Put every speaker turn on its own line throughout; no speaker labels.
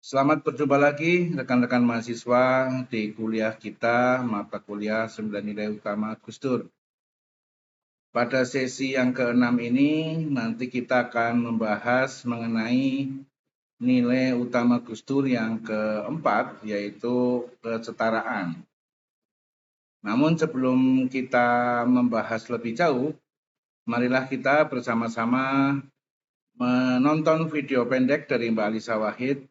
Selamat berjumpa lagi rekan-rekan mahasiswa di kuliah kita, mata kuliah 9 nilai utama Gus Dur. Pada sesi yang ke-6 ini, nanti kita akan membahas mengenai nilai utama Gus Dur yang keempat, yaitu kesetaraan. Namun sebelum kita membahas lebih jauh, marilah kita bersama-sama menonton video pendek dari Mbak Alisa Wahid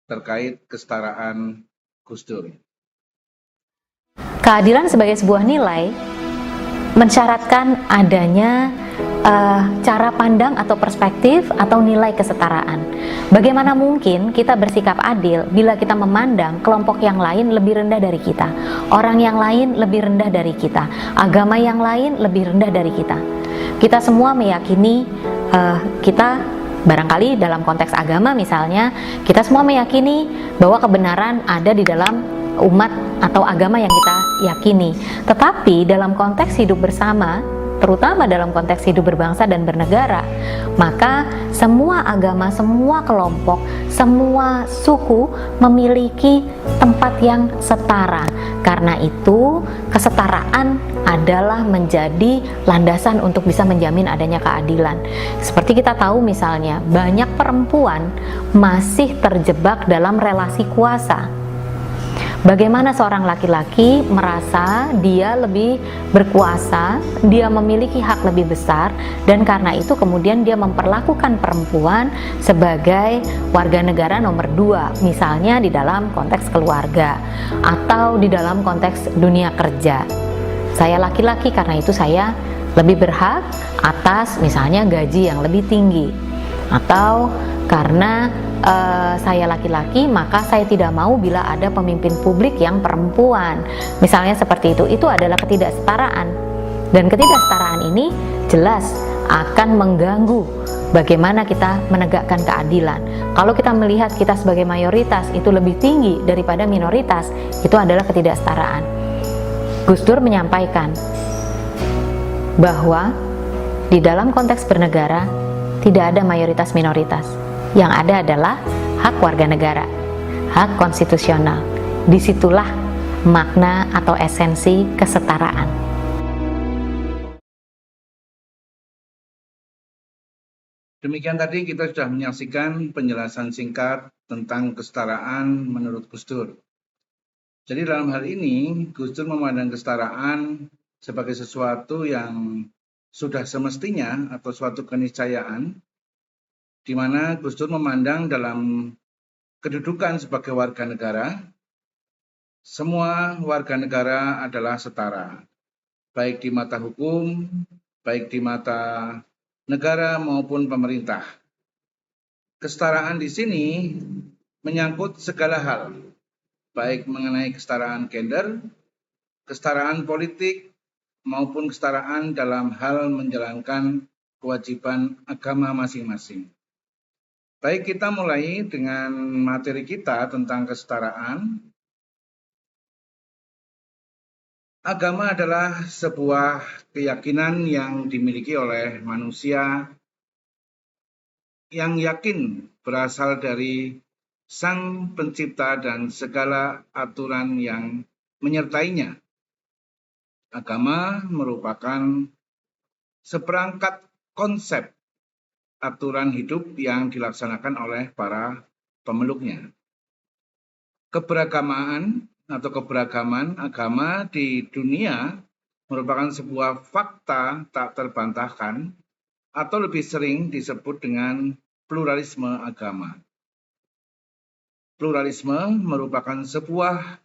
terkait kesetaraan Gus Dur.
Keadilan sebagai sebuah nilai mensyaratkan adanya cara pandang atau perspektif atau nilai kesetaraan. Bagaimana mungkin kita bersikap adil bila kita memandang kelompok yang lain lebih rendah dari kita, orang yang lain lebih rendah dari kita, agama yang lain lebih rendah dari kita. Kita semua meyakini kita barangkali dalam konteks agama misalnya, kita semua meyakini bahwa kebenaran ada di dalam umat atau agama yang kita yakini. Tetapi dalam konteks hidup bersama, terutama dalam konteks hidup berbangsa dan bernegara, maka semua agama, semua kelompok, semua suku memiliki tempat yang setara. Karena itu, kesetaraan adalah menjadi landasan untuk bisa menjamin adanya keadilan. Seperti kita tahu misalnya, banyak perempuan masih terjebak dalam relasi kuasa. Bagaimana seorang laki-laki merasa dia lebih berkuasa, dia memiliki hak lebih besar, dan karena itu kemudian dia memperlakukan perempuan sebagai warga negara nomor 2, misalnya di dalam konteks keluarga atau di dalam konteks dunia kerja. Saya laki-laki, karena itu saya lebih berhak atas misalnya gaji yang lebih tinggi, atau karena saya laki-laki maka saya tidak mau bila ada pemimpin publik yang perempuan, misalnya seperti itu adalah ketidaksetaraan, dan ketidaksetaraan ini jelas akan mengganggu bagaimana kita menegakkan keadilan. Kalau kita melihat kita sebagai mayoritas itu lebih tinggi daripada minoritas, itu adalah ketidaksetaraan. Gus Dur menyampaikan bahwa di dalam konteks bernegara tidak ada mayoritas minoritas. Yang ada adalah hak warga negara, hak konstitusional. Disitulah makna atau esensi kesetaraan.
Demikian tadi kita sudah menyaksikan penjelasan singkat tentang kesetaraan menurut Gus Dur. Jadi dalam hal ini, Gus Dur memandang kesetaraan sebagai sesuatu yang sudah semestinya atau suatu keniscayaan, di mana Gus Dur memandang dalam kedudukan sebagai warga negara, semua warga negara adalah setara, baik di mata hukum, baik di mata negara maupun pemerintah. Kesetaraan di sini menyangkut segala hal, baik mengenai kesetaraan gender, kesetaraan politik, maupun kesetaraan dalam hal menjalankan kewajiban agama masing-masing. Baik, kita mulai dengan materi kita tentang kesetaraan. Agama adalah sebuah keyakinan yang dimiliki oleh manusia yang yakin berasal dari Sang Pencipta dan segala aturan yang menyertainya. Agama merupakan seperangkat konsep aturan hidup yang dilaksanakan oleh para pemeluknya. Keberagaman agama di dunia merupakan sebuah fakta tak terbantahkan atau lebih sering disebut dengan pluralisme agama. Pluralisme merupakan sebuah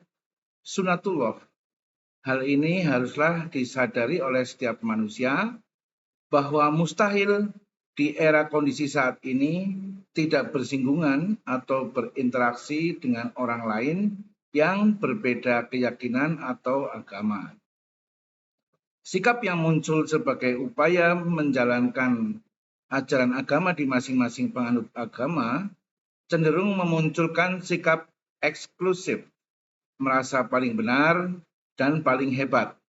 sunatullah. Hal ini haruslah disadari oleh setiap manusia bahwa mustahil di era kondisi saat ini tidak bersinggungan atau berinteraksi dengan orang lain yang berbeda keyakinan atau agama. Sikap yang muncul sebagai upaya menjalankan ajaran agama di masing-masing penganut agama cenderung memunculkan sikap eksklusif, merasa paling benar dan paling hebat.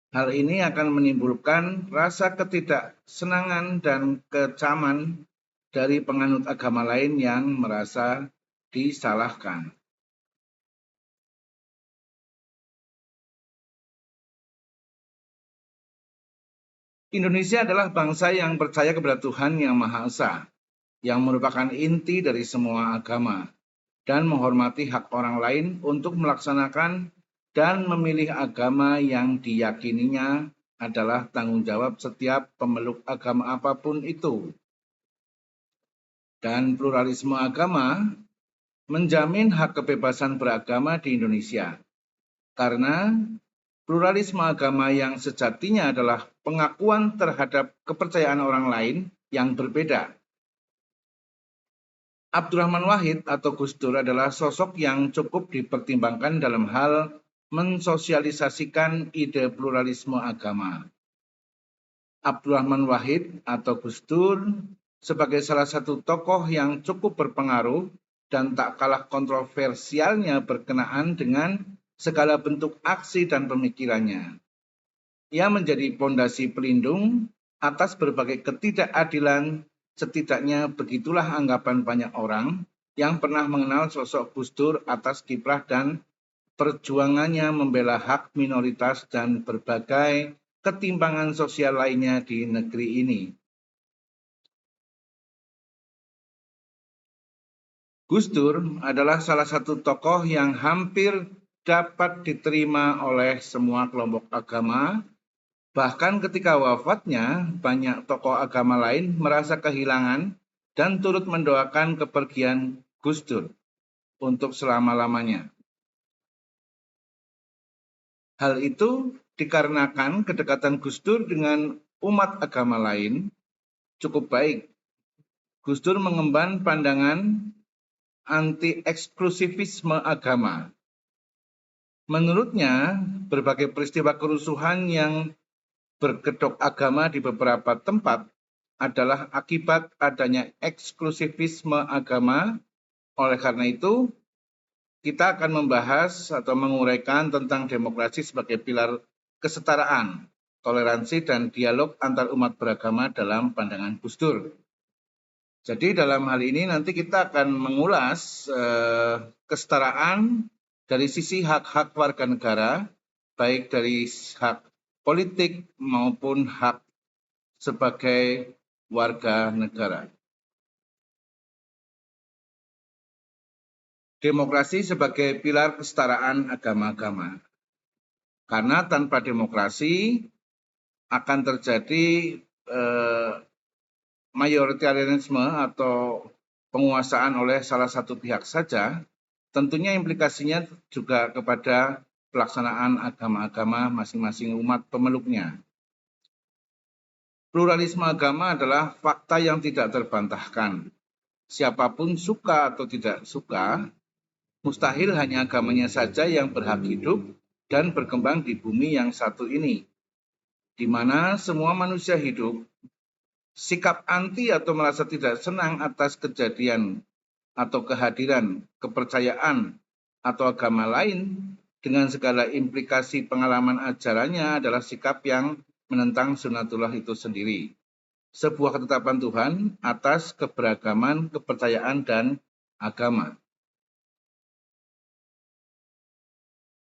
Hal ini akan menimbulkan rasa ketidaksenangan dan kecaman dari penganut agama lain yang merasa disalahkan. Indonesia adalah bangsa yang percaya kepada Tuhan Yang Maha Esa, yang merupakan inti dari semua agama, dan menghormati hak orang lain untuk melaksanakan dan memilih agama yang diyakininya adalah tanggung jawab setiap pemeluk agama apapun itu. Dan pluralisme agama menjamin hak kebebasan beragama di Indonesia, karena pluralisme agama yang sejatinya adalah pengakuan terhadap kepercayaan orang lain yang berbeda. Abdurrahman Wahid atau Gus Dur adalah sosok yang cukup dipertimbangkan dalam hal mensosialisasikan ide pluralisme agama. Abdurrahman Wahid atau Gus Dur sebagai salah satu tokoh yang cukup berpengaruh dan tak kalah kontroversialnya berkenaan dengan segala bentuk aksi dan pemikirannya. Ia menjadi pondasi pelindung atas berbagai ketidakadilan, setidaknya begitulah anggapan banyak orang yang pernah mengenal sosok Gus Dur atas kiprah dan perjuangannya membela hak minoritas dan berbagai ketimpangan sosial lainnya di negeri ini. Gus Dur adalah salah satu tokoh yang hampir dapat diterima oleh semua kelompok agama. Bahkan ketika wafatnya, banyak tokoh agama lain merasa kehilangan dan turut mendoakan kepergian Gus Dur untuk selama-lamanya. Hal itu dikarenakan kedekatan Gus Dur dengan umat agama lain cukup baik. Gus Dur mengemban pandangan anti-eksklusivisme agama. Menurutnya, berbagai peristiwa kerusuhan yang berkedok agama di beberapa tempat adalah akibat adanya eksklusivisme agama. Oleh karena itu, kita akan membahas atau menguraikan tentang demokrasi sebagai pilar kesetaraan, toleransi, dan dialog antar umat beragama dalam pandangan Gus Dur. Jadi dalam hal ini nanti kita akan mengulas kesetaraan dari sisi hak-hak warga negara, baik dari hak politik maupun hak sebagai warga negara. Demokrasi sebagai pilar kesetaraan agama-agama. Karena tanpa demokrasi akan terjadi mayoritarianisme atau penguasaan oleh salah satu pihak saja, tentunya implikasinya juga kepada pelaksanaan agama-agama masing-masing umat pemeluknya. Pluralisme agama adalah fakta yang tidak terbantahkan. Siapapun suka atau tidak suka, mustahil hanya agamanya saja yang berhak hidup dan berkembang di bumi yang satu ini, di mana semua manusia hidup. Sikap anti atau merasa tidak senang atas kejadian atau kehadiran, kepercayaan, atau agama lain dengan segala implikasi pengalaman ajarannya adalah sikap yang menentang sunatullah itu sendiri. Sebuah ketetapan Tuhan atas keberagaman, kepercayaan, dan agama.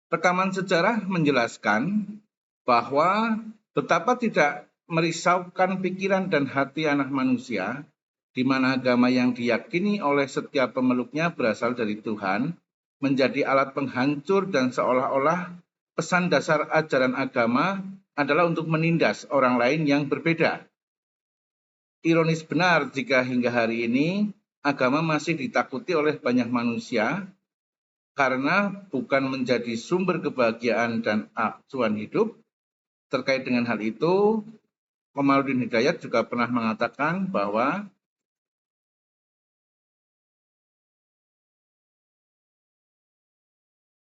Rekaman sejarah menjelaskan bahwa betapa tidak merisaukan pikiran dan hati anak manusia, di mana agama yang diyakini oleh setiap pemeluknya berasal dari Tuhan, menjadi alat penghancur dan seolah-olah pesan dasar ajaran agama adalah untuk menindas orang lain yang berbeda. Ironis benar jika hingga hari ini agama masih ditakuti oleh banyak manusia karena bukan menjadi sumber kebahagiaan dan acuan hidup. Terkait dengan hal itu, Kamaluddin Hidayat juga pernah mengatakan bahwa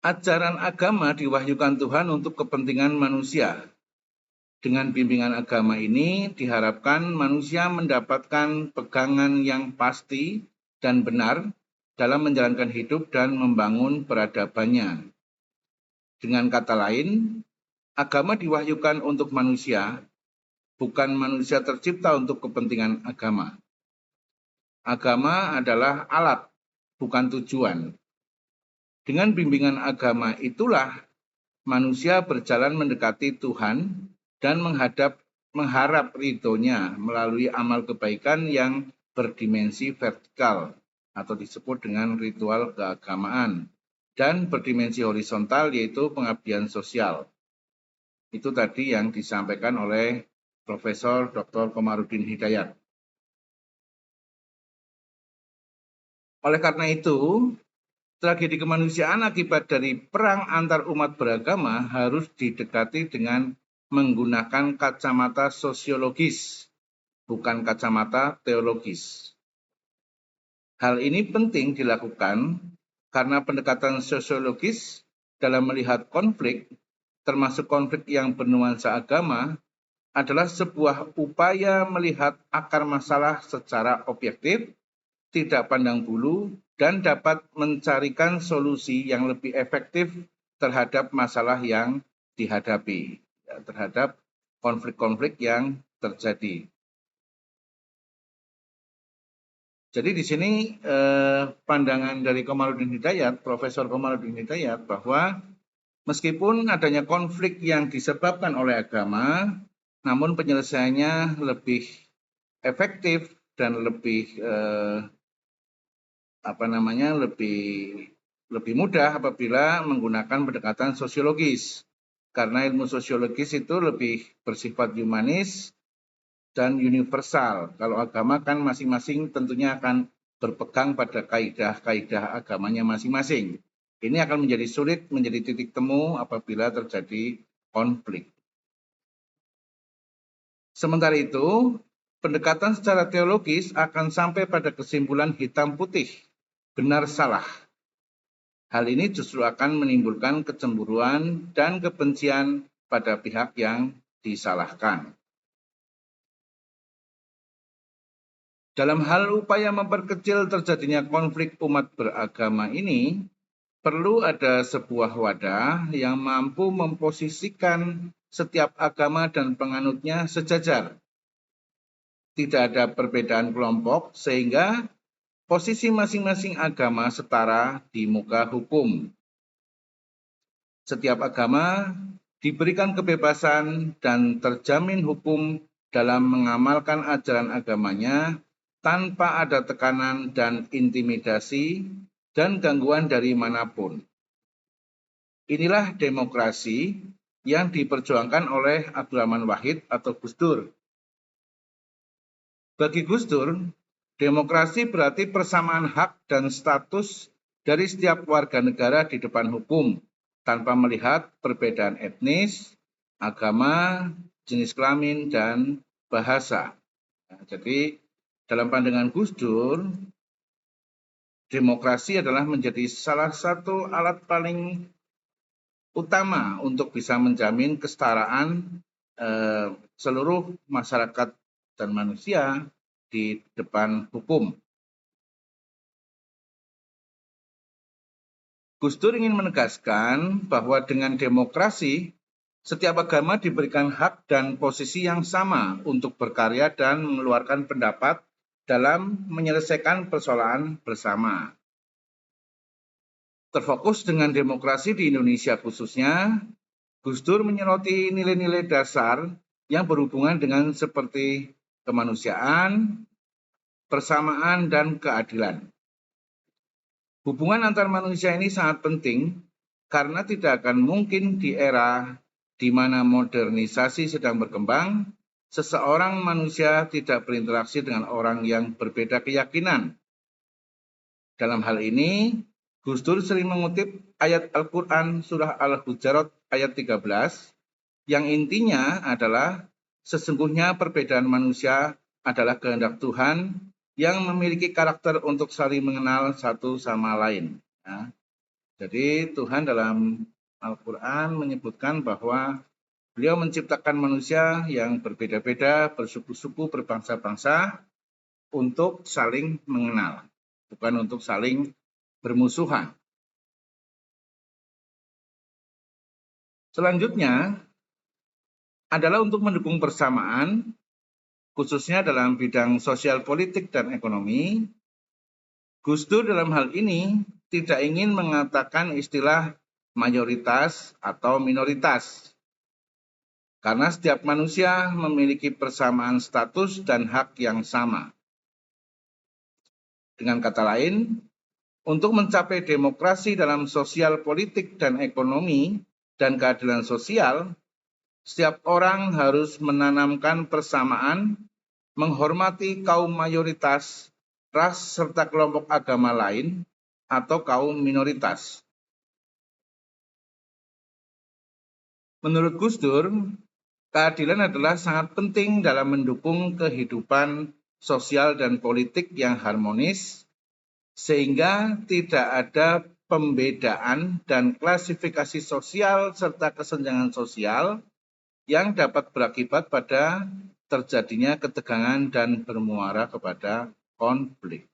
ajaran agama diwahyukan Tuhan untuk kepentingan manusia. Dengan bimbingan agama ini diharapkan manusia mendapatkan pegangan yang pasti dan benar dalam menjalankan hidup dan membangun peradabannya. Dengan kata lain, agama diwahyukan untuk manusia, bukan manusia tercipta untuk kepentingan agama. Agama adalah alat, bukan tujuan. Dengan bimbingan agama itulah manusia berjalan mendekati Tuhan dan mengharap ridhonya melalui amal kebaikan yang berdimensi vertikal atau disebut dengan ritual keagamaan, dan berdimensi horizontal yaitu pengabdian sosial. Itu tadi yang disampaikan oleh Profesor Dr. Komarudin Hidayat. Oleh karena itu, tragedi kemanusiaan akibat dari perang antar umat beragama harus didekati dengan menggunakan kacamata sosiologis, bukan kacamata teologis. Hal ini penting dilakukan karena pendekatan sosiologis dalam melihat konflik, termasuk konflik yang bernuansa agama, adalah sebuah upaya melihat akar masalah secara objektif, tidak pandang bulu, dan dapat mencarikan solusi yang lebih efektif terhadap masalah yang dihadapi, terhadap konflik-konflik yang terjadi. Jadi di sini pandangan dari Komarudin Hidayat, Profesor Komarudin Hidayat, bahwa meskipun adanya konflik yang disebabkan oleh agama, namun penyelesaiannya lebih efektif dan lebih lebih mudah apabila menggunakan pendekatan sosiologis, karena ilmu sosiologis itu lebih bersifat humanis dan universal. Kalau agama kan masing-masing tentunya akan berpegang pada kaidah-kaidah agamanya masing-masing. Ini akan menjadi sulit menjadi titik temu apabila terjadi konflik. Sementara itu, pendekatan secara teologis akan sampai pada kesimpulan hitam putih, benar salah. Hal ini justru akan menimbulkan kecemburuan dan kebencian pada pihak yang disalahkan. Dalam hal upaya memperkecil terjadinya konflik umat beragama ini, perlu ada sebuah wadah yang mampu memposisikan setiap agama dan penganutnya sejajar. Tidak ada perbedaan kelompok sehingga posisi masing-masing agama setara di muka hukum. Setiap agama diberikan kebebasan dan terjamin hukum dalam mengamalkan ajaran agamanya tanpa ada tekanan dan intimidasi dan gangguan dari manapun. Inilah demokrasi yang diperjuangkan oleh Abdurrahman Wahid atau Gus Dur. Bagi Gus Dur, demokrasi berarti persamaan hak dan status dari setiap warga negara di depan hukum, tanpa melihat perbedaan etnis, agama, jenis kelamin, dan bahasa. Jadi, dalam pandangan Gus Dur, demokrasi adalah menjadi salah satu alat paling utama untuk bisa menjamin kesetaraan seluruh masyarakat dan manusia di depan hukum. Gus Dur ingin menegaskan bahwa dengan demokrasi, setiap agama diberikan hak dan posisi yang sama untuk berkarya dan mengeluarkan pendapat dalam menyelesaikan persoalan bersama. Terfokus dengan demokrasi di Indonesia khususnya, Gus Dur menyoroti nilai-nilai dasar yang berhubungan dengan seperti kemanusiaan, persamaan, dan keadilan. Hubungan antar manusia ini sangat penting karena tidak akan mungkin di era di mana modernisasi sedang berkembang, seseorang manusia tidak berinteraksi dengan orang yang berbeda keyakinan. Dalam hal ini, Gus Dur sering mengutip ayat Al-Quran surah Al-Hujurat ayat 13, yang intinya adalah sesungguhnya perbedaan manusia adalah kehendak Tuhan yang memiliki karakter untuk saling mengenal satu sama lain. Ya. Jadi Tuhan dalam Al-Quran menyebutkan bahwa Beliau menciptakan manusia yang berbeda-beda, bersuku-suku, berbangsa-bangsa untuk saling mengenal, bukan untuk saling bermusuhan. Selanjutnya adalah untuk mendukung persamaan, khususnya dalam bidang sosial politik dan ekonomi. Gus Dur dalam hal ini tidak ingin mengatakan istilah mayoritas atau minoritas, karena setiap manusia memiliki persamaan status dan hak yang sama. Dengan kata lain, untuk mencapai demokrasi dalam sosial politik dan ekonomi dan keadilan sosial, setiap orang harus menanamkan persamaan, menghormati kaum mayoritas, ras serta kelompok agama lain atau kaum minoritas. Menurut Gus Dur, keadilan adalah sangat penting dalam mendukung kehidupan sosial dan politik yang harmonis, sehingga tidak ada pembedaan dan klasifikasi sosial serta kesenjangan sosial yang dapat berakibat pada terjadinya ketegangan dan bermuara kepada konflik.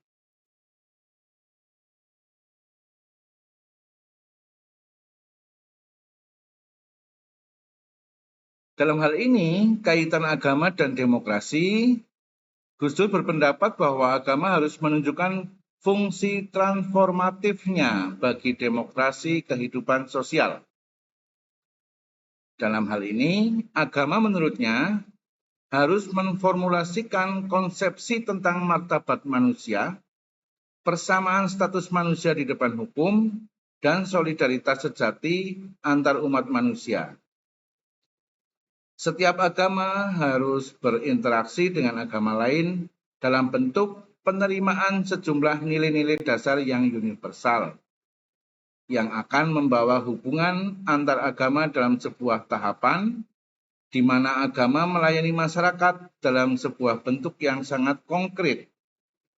Dalam hal ini, kaitan agama dan demokrasi, Gus Dur berpendapat bahwa agama harus menunjukkan fungsi transformatifnya bagi demokrasi kehidupan sosial. Dalam hal ini, agama menurutnya harus memformulasikan konsepsi tentang martabat manusia, persamaan status manusia di depan hukum, dan solidaritas sejati antar umat manusia. Setiap agama harus berinteraksi dengan agama lain dalam bentuk penerimaan sejumlah nilai-nilai dasar yang universal, yang akan membawa hubungan antar agama dalam sebuah tahapan di mana agama melayani masyarakat dalam sebuah bentuk yang sangat konkret,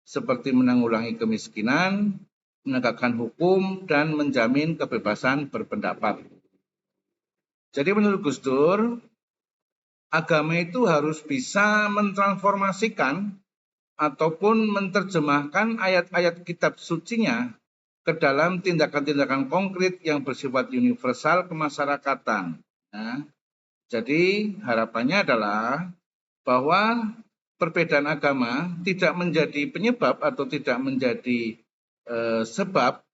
seperti menanggulangi kemiskinan, menegakkan hukum, dan menjamin kebebasan berpendapat. Jadi menurut Gus Dur, agama itu harus bisa mentransformasikan ataupun menerjemahkan ayat-ayat kitab sucinya ke dalam tindakan-tindakan konkret yang bersifat universal kemasyarakatan. Nah, jadi harapannya adalah bahwa perbedaan agama tidak menjadi penyebab atau tidak menjadi sebab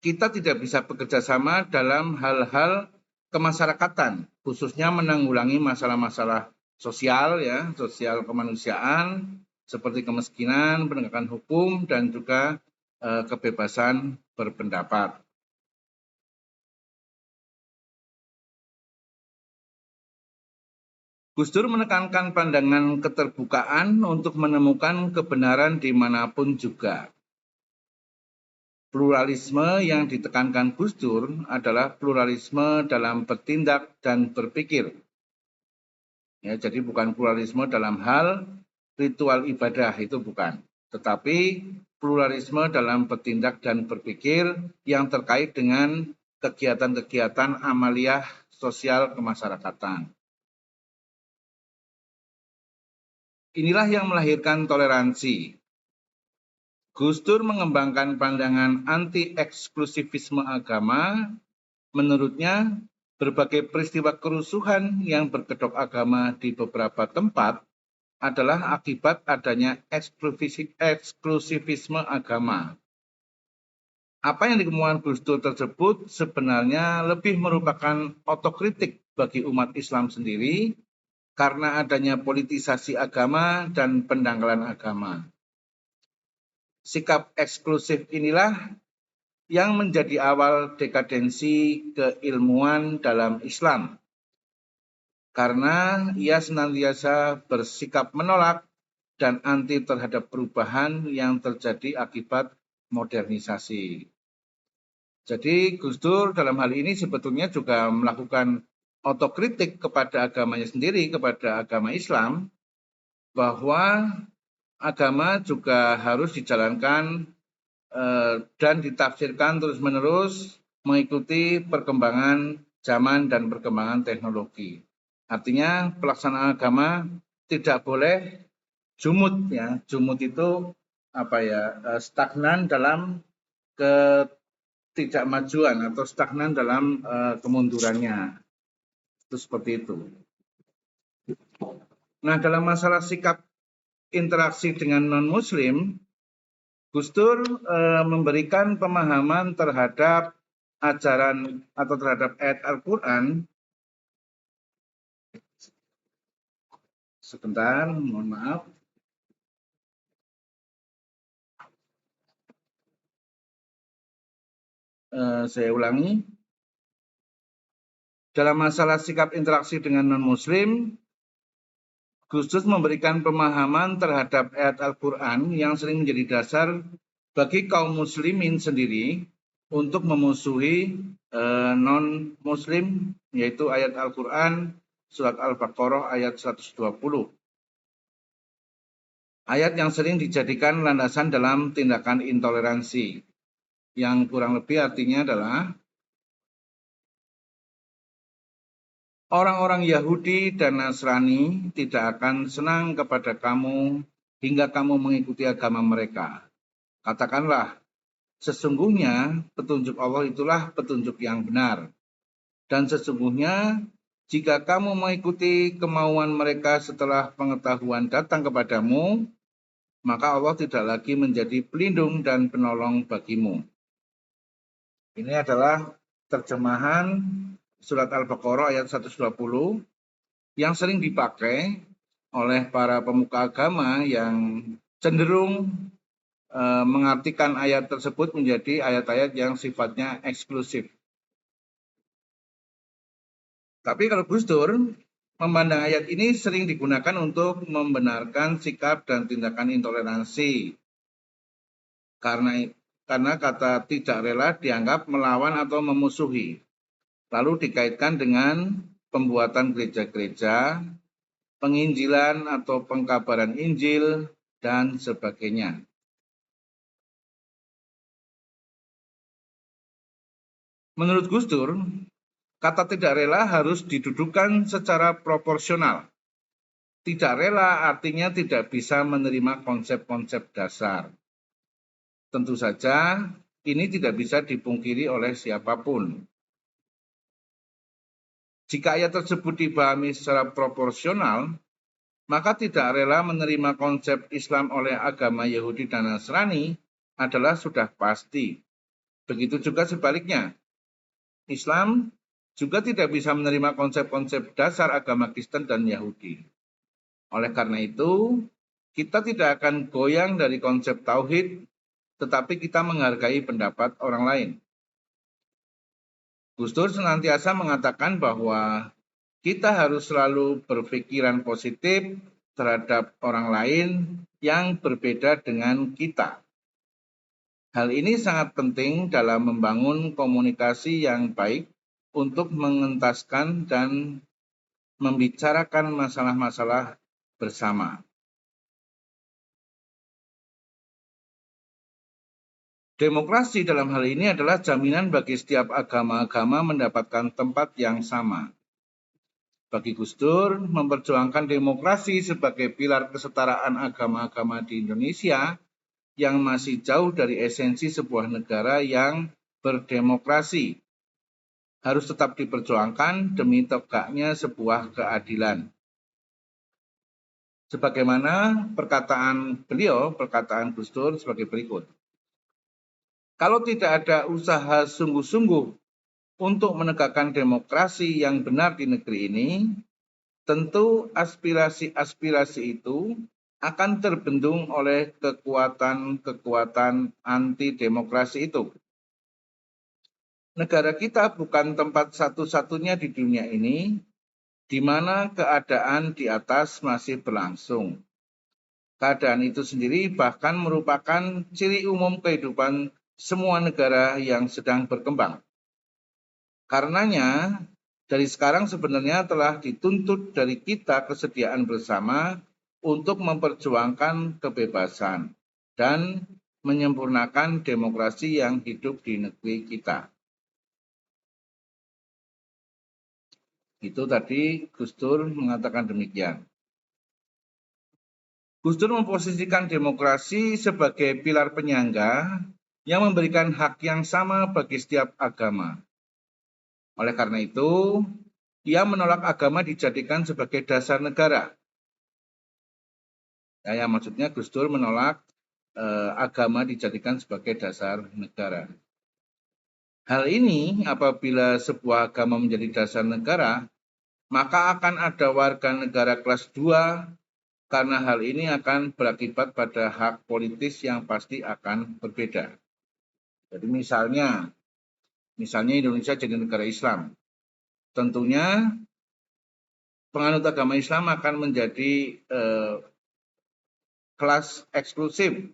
kita tidak bisa bekerja sama dalam hal-hal kemasyarakatan, khususnya menanggulangi masalah-masalah sosial, ya, sosial kemanusiaan seperti kemiskinan, penegakan hukum, dan juga kebebasan berpendapat. Gus Dur menekankan pandangan keterbukaan untuk menemukan kebenaran dimanapun juga. Pluralisme yang ditekankan Gus Dur adalah pluralisme dalam bertindak dan berpikir. Ya, jadi bukan pluralisme dalam hal ritual ibadah, itu bukan. Tetapi pluralisme dalam bertindak dan berpikir yang terkait dengan kegiatan-kegiatan amaliyah sosial kemasyarakatan. Inilah yang melahirkan toleransi. Gus Dur mengembangkan pandangan anti-eksklusivisme agama. Menurutnya, berbagai peristiwa kerusuhan yang berkedok agama di beberapa tempat adalah akibat adanya eksklusivisme agama. Apa yang dikemukakan Gus Dur tersebut sebenarnya lebih merupakan otokritik bagi umat Islam sendiri karena adanya politisasi agama dan pendangkalan agama. Sikap eksklusif inilah yang menjadi awal dekadensi keilmuan dalam Islam, karena ia senantiasa bersikap menolak dan anti terhadap perubahan yang terjadi akibat modernisasi. Jadi Gus Dur dalam hal ini sebetulnya juga melakukan otokritik kepada agamanya sendiri, kepada agama Islam, bahwa agama juga harus dijalankan dan ditafsirkan terus-menerus mengikuti perkembangan zaman dan perkembangan teknologi. Artinya pelaksanaan agama tidak boleh jumud, ya. Jumud itu stagnan dalam ketidakmajuan atau stagnan dalam kemundurannya. Itu seperti itu. Nah, dalam masalah sikap interaksi dengan non-muslim, Gus Dur memberikan pemahaman terhadap ajaran atau terhadap ayat Al-Quran. Sebentar, mohon maaf. Saya ulangi. Dalam masalah sikap interaksi dengan non-Muslim, Gus Dur memberikan pemahaman terhadap ayat Al-Quran yang sering menjadi dasar bagi kaum muslimin sendiri untuk memusuhi non-Muslim, yaitu ayat Al-Quran surat Al-Baqarah ayat 120. Ayat yang sering dijadikan landasan dalam tindakan intoleransi, yang kurang lebih artinya adalah orang-orang Yahudi dan Nasrani tidak akan senang kepada kamu hingga kamu mengikuti agama mereka. Katakanlah, sesungguhnya petunjuk Allah itulah petunjuk yang benar. Dan sesungguhnya jika kamu mengikuti kemauan mereka setelah pengetahuan datang kepadamu, maka Allah tidak lagi menjadi pelindung dan penolong bagimu. Ini adalah terjemahan surat Al-Baqarah ayat 120 yang sering dipakai oleh para pemuka agama yang cenderung mengartikan ayat tersebut menjadi ayat-ayat yang sifatnya eksklusif. Tapi kalau Gus Dur memandang ayat ini sering digunakan untuk membenarkan sikap dan tindakan intoleransi. Karena kata tidak rela dianggap melawan atau memusuhi. Lalu dikaitkan dengan pembuatan gereja-gereja, penginjilan atau pengkabaran Injil, dan sebagainya. Menurut Gus Dur, kata tidak rela harus didudukan secara proporsional. Tidak rela artinya tidak bisa menerima konsep-konsep dasar. Tentu saja ini tidak bisa dipungkiri oleh siapapun. Jika ayat tersebut dipahami secara proporsional, maka tidak rela menerima konsep Islam oleh agama Yahudi dan Nasrani adalah sudah pasti. Begitu juga sebaliknya. Islam juga tidak bisa menerima konsep-konsep dasar agama Kristen dan Yahudi. Oleh karena itu, kita tidak akan goyang dari konsep tauhid, tetapi kita menghargai pendapat orang lain. Gus Dur senantiasa mengatakan bahwa kita harus selalu berpikiran positif terhadap orang lain yang berbeda dengan kita. Hal ini sangat penting dalam membangun komunikasi yang baik untuk mengentaskan dan membicarakan masalah-masalah bersama. Demokrasi dalam hal ini adalah jaminan bagi setiap agama-agama mendapatkan tempat yang sama. Bagi Gus Dur, memperjuangkan demokrasi sebagai pilar kesetaraan agama-agama di Indonesia yang masih jauh dari esensi sebuah negara yang berdemokrasi harus tetap diperjuangkan demi tegaknya sebuah keadilan. Sebagaimana perkataan Gus Dur sebagai berikut. Kalau tidak ada usaha sungguh-sungguh untuk menegakkan demokrasi yang benar di negeri ini, tentu aspirasi-aspirasi itu akan terbendung oleh kekuatan-kekuatan anti-demokrasi itu. Negara kita bukan tempat satu-satunya di dunia ini di mana keadaan di atas masih berlangsung. Keadaan itu sendiri bahkan merupakan ciri umum kehidupan semua negara yang sedang berkembang. Karenanya, dari sekarang sebenarnya telah dituntut dari kita kesediaan bersama untuk memperjuangkan kebebasan dan menyempurnakan demokrasi yang hidup di negeri kita. Itu tadi Gus Dur mengatakan demikian. Gus Dur memposisikan demokrasi sebagai pilar penyangga yang memberikan hak yang sama bagi setiap agama. Oleh karena itu, ia menolak agama dijadikan sebagai dasar negara. Ya, maksudnya Gus Dur menolak agama dijadikan sebagai dasar negara. Hal ini apabila sebuah agama menjadi dasar negara, maka akan ada warga negara kelas 2 karena hal ini akan berakibat pada hak politis yang pasti akan berbeda. Jadi misalnya Indonesia jadi negara Islam. Tentunya penganut agama Islam akan menjadi kelas eksklusif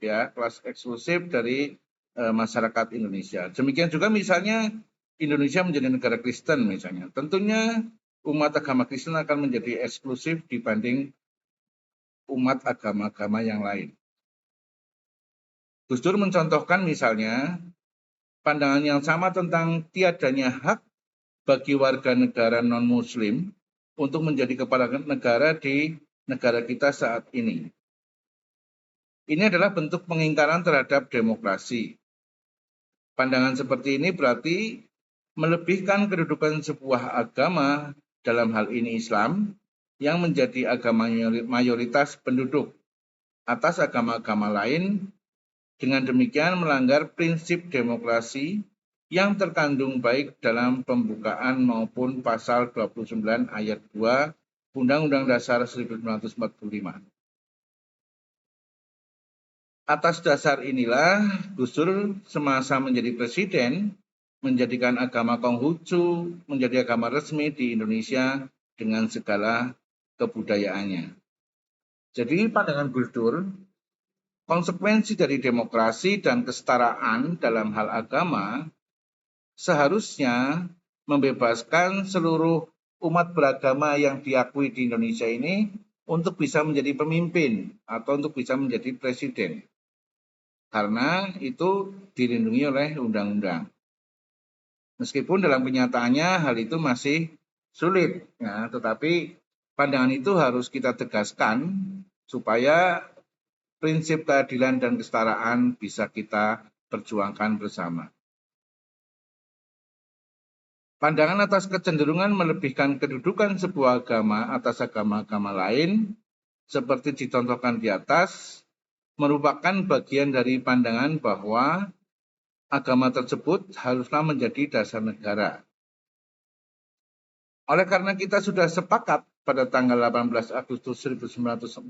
dari masyarakat Indonesia. Demikian juga misalnya Indonesia menjadi negara Kristen misalnya. Tentunya umat agama Kristen akan menjadi eksklusif dibanding umat agama-agama yang lain. Gus Dur mencontohkan misalnya pandangan yang sama tentang tiadanya hak bagi warga negara non-muslim untuk menjadi kepala negara di negara kita saat ini. Ini adalah bentuk pengingkaran terhadap demokrasi. Pandangan seperti ini berarti melebihkan kedudukan sebuah agama, dalam hal ini Islam, yang menjadi agama mayoritas penduduk atas agama-agama lain, dengan demikian melanggar prinsip demokrasi yang terkandung baik dalam pembukaan maupun pasal 29 ayat 2 Undang-Undang Dasar 1945. Atas dasar inilah Gus Dur semasa menjadi presiden menjadikan agama Konghucu menjadi agama resmi di Indonesia dengan segala kebudayaannya. Jadi pandangan Gus Dur, konsekuensi dari demokrasi dan kesetaraan dalam hal agama seharusnya membebaskan seluruh umat beragama yang diakui di Indonesia ini untuk bisa menjadi pemimpin atau untuk bisa menjadi presiden. Karena itu dilindungi oleh undang-undang. Meskipun dalam kenyataannya hal itu masih sulit, ya, tetapi pandangan itu harus kita tegaskan supaya prinsip keadilan dan kesetaraan bisa kita perjuangkan bersama. Pandangan atas kecenderungan melebihkan kedudukan sebuah agama atas agama-agama lain, seperti dicontohkan di atas, merupakan bagian dari pandangan bahwa agama tersebut haruslah menjadi dasar negara. Oleh karena kita sudah sepakat pada tanggal 18 Agustus 1945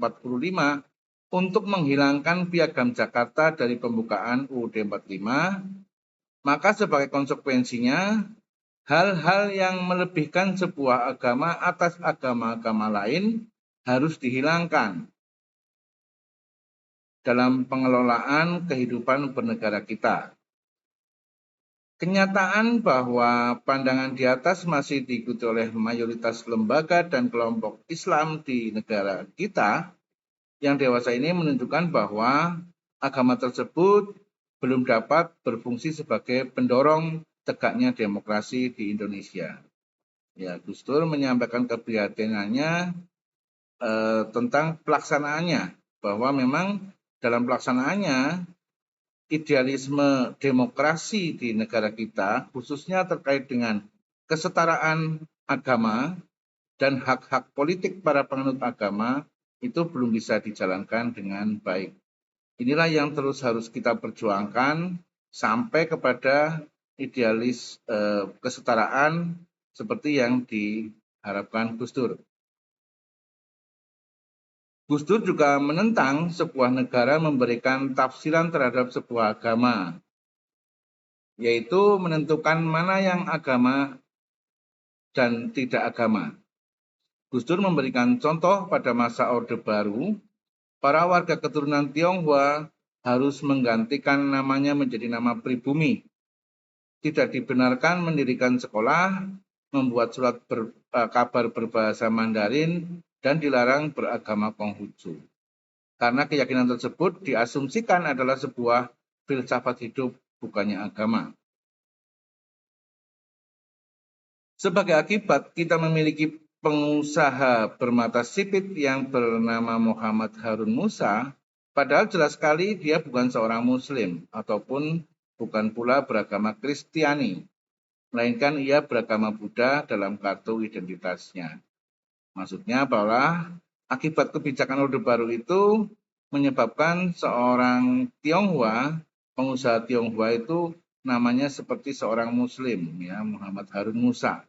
untuk menghilangkan Piagam Jakarta dari pembukaan UUD 45, maka sebagai konsekuensinya, hal-hal yang melebihkan sebuah agama atas agama-agama lain harus dihilangkan dalam pengelolaan kehidupan bernegara kita. Kenyataan bahwa pandangan di atas masih diikuti oleh mayoritas lembaga dan kelompok Islam di negara kita yang dewasa ini menunjukkan bahwa agama tersebut belum dapat berfungsi sebagai pendorong tegaknya demokrasi di Indonesia. Ya, Gus Dur menyampaikan keprihatinannya tentang pelaksanaannya, bahwa memang dalam pelaksanaannya idealisme demokrasi di negara kita, khususnya terkait dengan kesetaraan agama dan hak-hak politik para penganut agama, itu belum bisa dijalankan dengan baik. Inilah yang terus harus kita perjuangkan sampai kepada idealis kesetaraan seperti yang diharapkan Gus Dur. Gus Dur juga menentang sebuah negara memberikan tafsiran terhadap sebuah agama, yaitu menentukan mana yang agama dan tidak agama. Gus Dur memberikan contoh pada masa Orde Baru, para warga keturunan Tionghoa harus menggantikan namanya menjadi nama pribumi. Tidak dibenarkan mendirikan sekolah, membuat surat kabar berbahasa Mandarin, dan dilarang beragama Konghucu. Karena keyakinan tersebut diasumsikan adalah sebuah filsafat hidup, bukannya agama. Sebagai akibat, kita memiliki pengusaha bermata sipit yang bernama Muhammad Harun Musa, padahal jelas sekali dia bukan seorang Muslim ataupun bukan pula beragama Kristiani, melainkan ia beragama Buddha dalam kartu identitasnya. Maksudnya bahwa akibat kebijakan Orde Baru itu, menyebabkan seorang Tionghoa, pengusaha Tionghoa itu namanya seperti seorang Muslim, ya, Muhammad Harun Musa.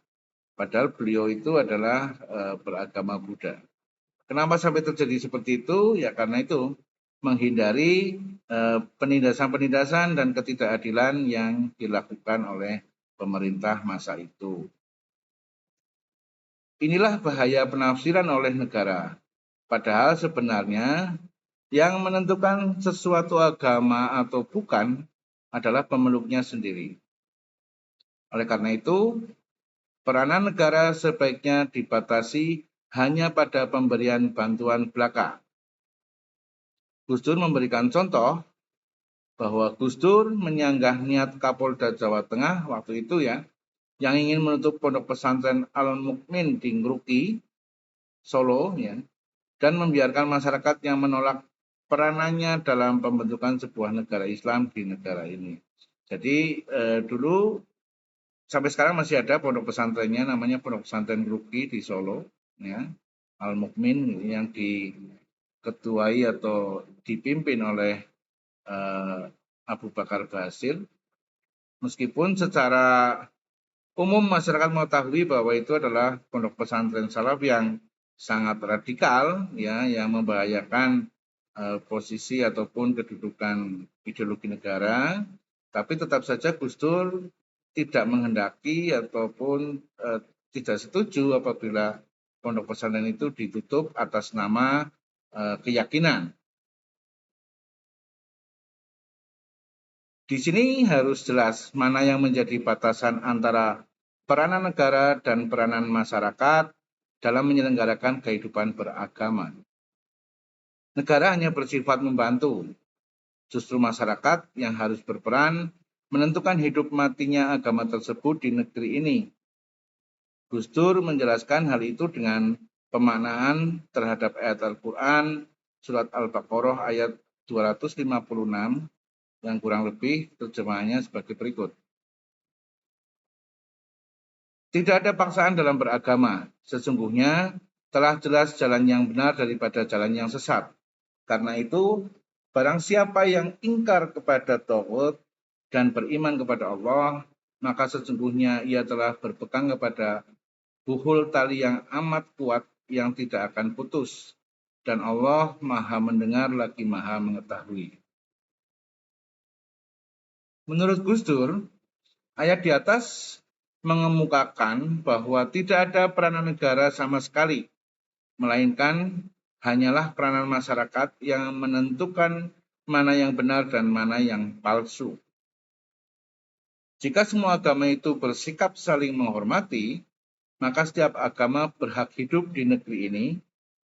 Padahal beliau itu adalah beragama Buddha. Kenapa sampai terjadi seperti itu? Ya karena itu menghindari penindasan-penindasan dan ketidakadilan yang dilakukan oleh pemerintah masa itu. Inilah bahaya penafsiran oleh negara. Padahal sebenarnya yang menentukan sesuatu agama atau bukan adalah pemeluknya sendiri. Oleh karena itu, peranan negara sebaiknya dibatasi hanya pada pemberian bantuan belaka. Gus Dur memberikan contoh bahwa Gus Dur menyanggah niat Kapolda Jawa Tengah waktu itu, ya, yang ingin menutup pondok pesantren Al-Mukmin di Ngruki, Solo, ya, dan membiarkan masyarakat yang menolak peranannya dalam pembentukan sebuah negara Islam di negara ini. Jadi dulu sampai sekarang masih ada pondok pesantrennya, namanya Pondok Pesantren Ngruki di Solo, ya, Al-Mukmin, yang diketuai atau dipimpin oleh Abu Bakar Basir. Meskipun secara umum masyarakat mengetahui bahwa itu adalah pondok pesantren salaf yang sangat radikal, ya, yang membahayakan posisi ataupun kedudukan ideologi negara, tapi tetap saja Gus Dur tidak menghendaki ataupun tidak setuju apabila pondok pesantren itu ditutup atas nama keyakinan. Di sini harus jelas mana yang menjadi batasan antara peranan negara dan peranan masyarakat dalam menyelenggarakan kehidupan beragama. Negara hanya bersifat membantu, justru masyarakat yang harus berperan menentukan hidup matinya agama tersebut di negeri ini. Gus Dur menjelaskan hal itu dengan pemaknaan terhadap ayat Al-Quran, surat Al-Baqarah ayat 256, yang kurang lebih terjemahannya sebagai berikut. Tidak ada paksaan dalam beragama. Sesungguhnya telah jelas jalan yang benar daripada jalan yang sesat. Karena itu, barang siapa yang ingkar kepada Tauhid dan beriman kepada Allah, maka sesungguhnya ia telah berpegang kepada buhul tali yang amat kuat yang tidak akan putus. Dan Allah Maha mendengar lagi Maha mengetahui. Menurut Gus Dur, ayat di atas mengemukakan bahwa tidak ada peranan negara sama sekali, melainkan hanyalah peranan masyarakat yang menentukan mana yang benar dan mana yang palsu. Jika semua agama itu bersikap saling menghormati, maka setiap agama berhak hidup di negeri ini,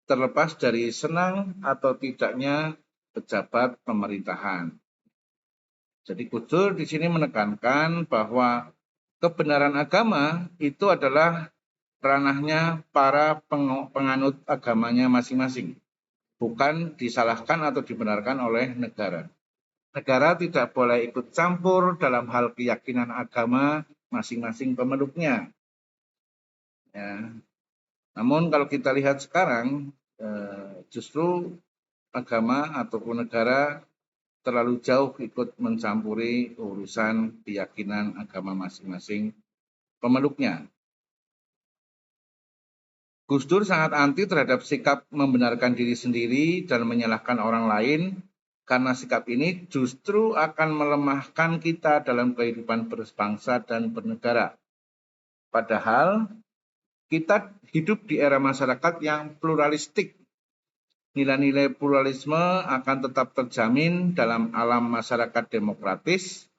terlepas dari senang atau tidaknya pejabat pemerintahan. Jadi Gus Dur di sini menekankan bahwa kebenaran agama itu adalah ranahnya para penganut agamanya masing-masing, bukan disalahkan atau dibenarkan oleh negara. Negara tidak boleh ikut campur dalam hal keyakinan agama masing-masing pemeluknya. Ya. Namun kalau kita lihat sekarang, justru agama ataupun negara terlalu jauh ikut mencampuri urusan keyakinan agama masing-masing pemeluknya. Gus Dur sangat anti terhadap sikap membenarkan diri sendiri dan menyalahkan orang lain, karena sikap ini justru akan melemahkan kita dalam kehidupan berbangsa dan bernegara. Padahal kita hidup di era masyarakat yang pluralistik. Nilai-nilai pluralisme akan tetap terjamin dalam alam masyarakat demokratis,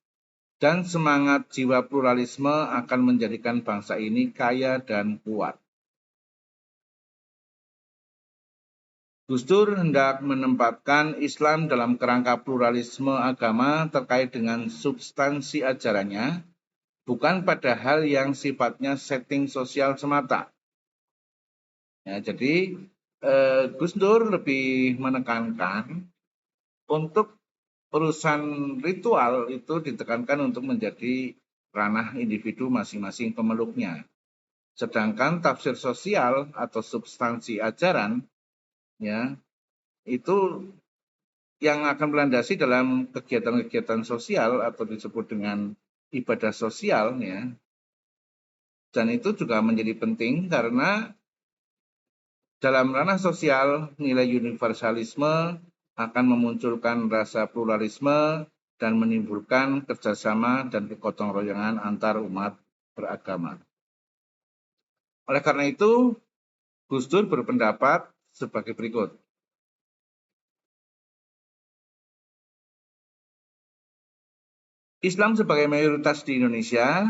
dan semangat jiwa pluralisme akan menjadikan bangsa ini kaya dan kuat. Gus Dur hendak menempatkan Islam dalam kerangka pluralisme agama terkait dengan substansi ajarannya, bukan pada hal yang sifatnya setting sosial semata. Ya, jadi Gus Dur lebih menekankan untuk urusan ritual itu ditekankan untuk menjadi ranah individu masing-masing pemeluknya. Sedangkan tafsir sosial atau substansi ajaran, ya, itu yang akan melandasi dalam kegiatan-kegiatan sosial atau disebut dengan ibadah sosial, ya. Dan itu juga menjadi penting karena dalam ranah sosial, nilai universalisme akan memunculkan rasa pluralisme dan menimbulkan kerjasama dan kegotong royongan antar umat beragama. Oleh karena itu, Gus Dur berpendapat sebagai berikut. Islam sebagai mayoritas di Indonesia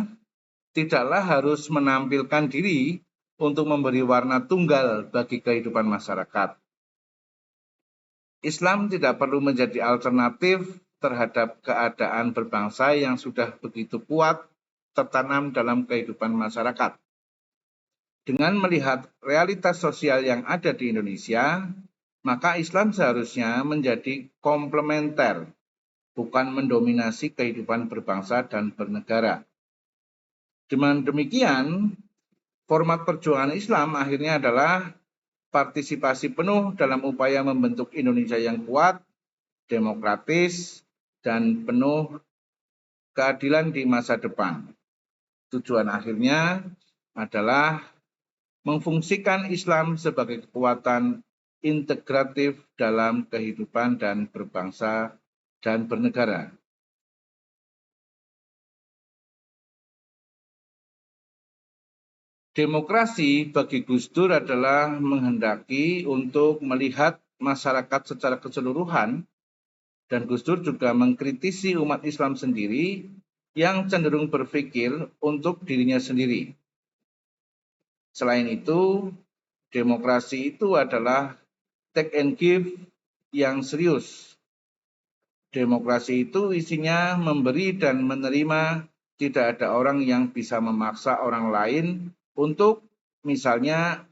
tidaklah harus menampilkan diri untuk memberi warna tunggal bagi kehidupan masyarakat. Islam tidak perlu menjadi alternatif terhadap keadaan berbangsa yang sudah begitu kuat tertanam dalam kehidupan masyarakat. Dengan melihat realitas sosial yang ada di Indonesia, maka Islam seharusnya menjadi komplementer, bukan mendominasi kehidupan berbangsa dan bernegara. Dengan demikian, format perjuangan Islam akhirnya adalah partisipasi penuh dalam upaya membentuk Indonesia yang kuat, demokratis, dan penuh keadilan di masa depan. Tujuan akhirnya adalah memfungsikan Islam sebagai kekuatan integratif dalam kehidupan dan berbangsa dan bernegara. Demokrasi bagi Gus Dur adalah menghendaki untuk melihat masyarakat secara keseluruhan, dan Gus Dur juga mengkritisi umat Islam sendiri yang cenderung berpikir untuk dirinya sendiri. Selain itu, demokrasi itu adalah take and give yang serius. Demokrasi itu isinya memberi dan menerima, tidak ada orang yang bisa memaksa orang lain untuk misalnya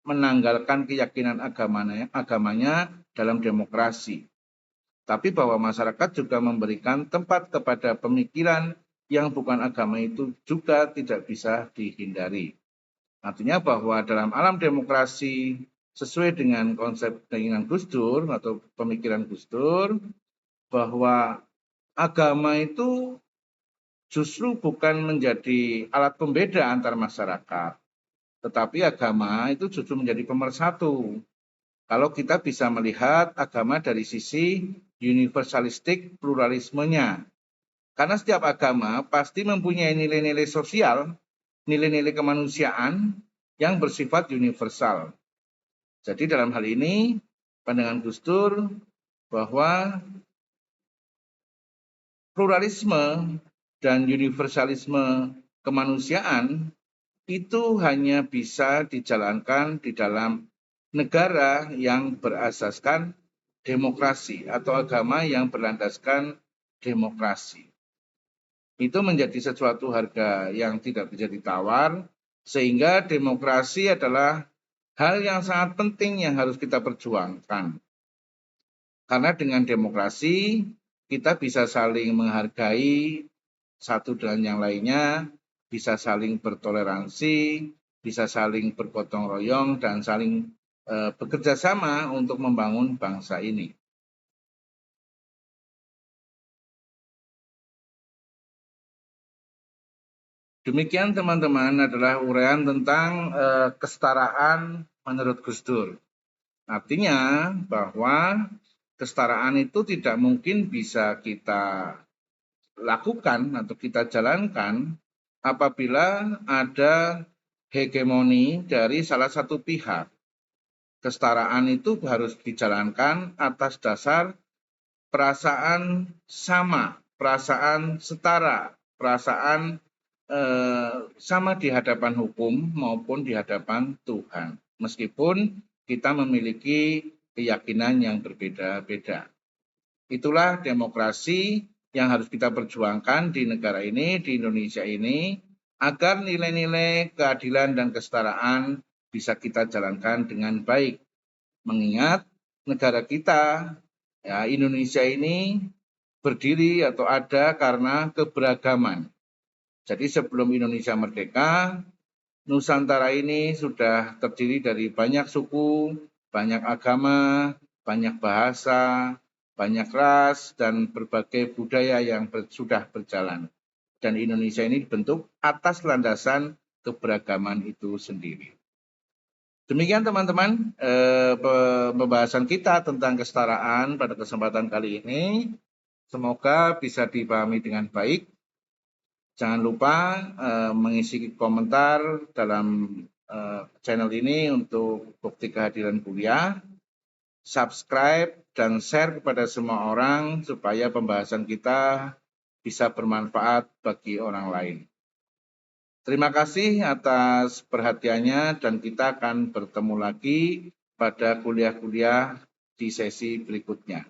menanggalkan keyakinan agamanya dalam demokrasi. Tapi bahwa masyarakat juga memberikan tempat kepada pemikiran yang bukan agama itu juga tidak bisa dihindari. Artinya bahwa dalam alam demokrasi sesuai dengan konsep keinginan Gus Dur atau pemikiran Gus Dur, bahwa agama itu justru bukan menjadi alat pembeda antar masyarakat, tetapi agama itu justru menjadi pemersatu. Kalau kita bisa melihat agama dari sisi universalistik pluralismenya. Karena setiap agama pasti mempunyai nilai-nilai sosial, nilai-nilai kemanusiaan yang bersifat universal. Jadi dalam hal ini, pandangan Gus Dur bahwa pluralisme dan universalisme kemanusiaan itu hanya bisa dijalankan di dalam negara yang berasaskan demokrasi atau agama yang berlandaskan demokrasi. Itu menjadi sesuatu harga yang tidak bisa ditawar, sehingga demokrasi adalah hal yang sangat penting yang harus kita perjuangkan. Karena dengan demokrasi, kita bisa saling menghargai satu dengan yang lainnya, bisa saling bertoleransi, bisa saling bergotong royong, dan saling bekerja sama untuk membangun bangsa ini. Demikian teman-teman adalah uraian tentang kesetaraan menurut Gus Dur. Artinya bahwa kesetaraan itu tidak mungkin bisa kita lakukan atau kita jalankan apabila ada hegemoni dari salah satu pihak. Kesetaraan itu harus dijalankan atas dasar perasaan sama, perasaan setara, perasaan sama di hadapan hukum maupun di hadapan Tuhan. Meskipun kita memiliki keyakinan yang berbeda-beda. Itulah demokrasi yang harus kita perjuangkan di negara ini, di Indonesia ini, agar nilai-nilai keadilan dan kesetaraan bisa kita jalankan dengan baik. Mengingat negara kita, ya, Indonesia ini berdiri atau ada karena keberagaman. Jadi sebelum Indonesia merdeka, Nusantara ini sudah terdiri dari banyak suku, banyak agama, banyak bahasa, banyak ras, dan berbagai budaya yang sudah berjalan. Dan Indonesia ini dibentuk atas landasan keberagaman itu sendiri. Demikian teman-teman pembahasan kita tentang kesetaraan pada kesempatan kali ini. Semoga bisa dipahami dengan baik. Jangan lupa mengisi komentar dalam channel ini untuk bukti kehadiran kuliah. Subscribe dan share kepada semua orang supaya pembahasan kita bisa bermanfaat bagi orang lain. Terima kasih atas perhatiannya dan kita akan bertemu lagi pada kuliah-kuliah di sesi berikutnya.